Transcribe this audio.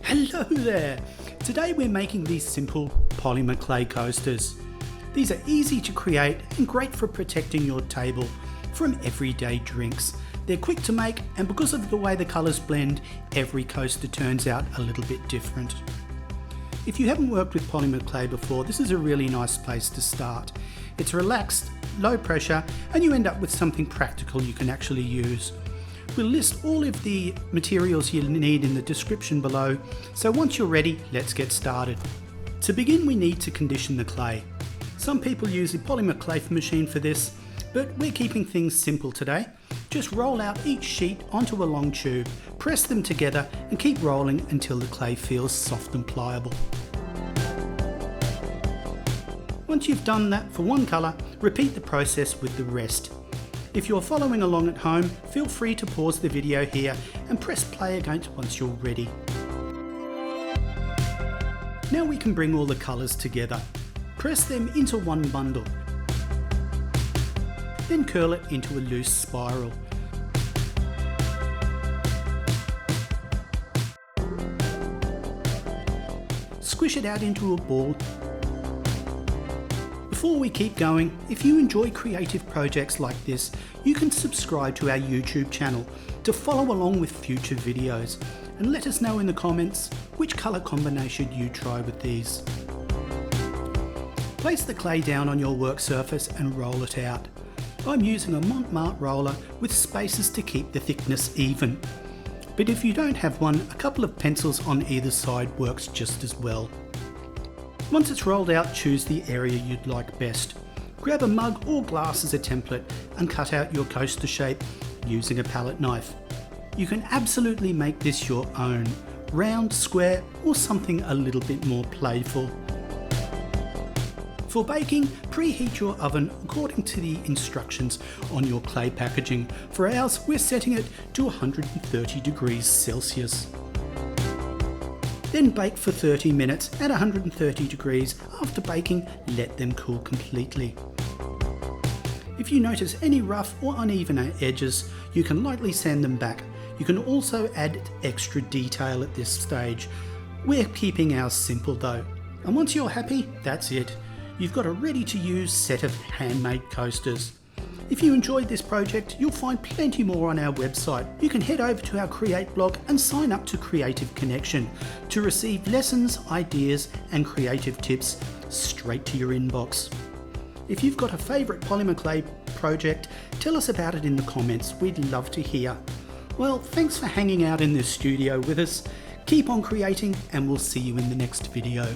Hello there! Today we're making these simple polymer clay coasters. These are easy to create and great for protecting your table from everyday drinks. They're quick to make, and because of the way the colours blend, every coaster turns out a little bit different. If you haven't worked with polymer clay before, this is a really nice place to start. It's relaxed, low pressure, and you end up with something practical you can actually use. We'll list all of the materials you'll need in the description below, so once you're ready, let's get started. To begin, we need to condition the clay. Some people use the polymer clay machine for this, but we're keeping things simple today. Just roll out each sheet onto a long tube, press them together and keep rolling until the clay feels soft and pliable. Once you've done that for one colour, repeat the process with the rest. If you're following along at home, feel free to pause the video here and press play again once you're ready. Now we can bring all the colours together. Press them into one bundle. Then curl it into a loose spiral. Squish it out into a ball. Before we keep going, if you enjoy creative projects like this, you can subscribe to our YouTube channel to follow along with future videos, and let us know in the comments which colour combination you try with these. Place the clay down on your work surface and roll it out. I'm using a Mont roller with spaces to keep the thickness even. But if you don't have one, a couple of pencils on either side works just as well. Once it's rolled out, choose the area you'd like best. Grab a mug or glass as a template and cut out your coaster shape using a palette knife. You can absolutely make this your own, round, square, or something a little bit more playful. For baking, preheat your oven according to the instructions on your clay packaging. For ours, we're setting it to 130 degrees Celsius. Then bake for 30 minutes at 130 degrees. After baking, let them cool completely. If you notice any rough or uneven edges, you can lightly sand them back. You can also add extra detail at this stage. We're keeping ours simple though. And once you're happy, that's it. You've got a ready-to-use set of handmade coasters. If you enjoyed this project, you'll find plenty more on our website. You can head over to our Create blog and sign up to Creative Connection to receive lessons, ideas and creative tips straight to your inbox. If you've got a favourite polymer clay project, tell us about it in the comments. We'd love to hear. Well, thanks for hanging out in this studio with us. Keep on creating and we'll see you in the next video.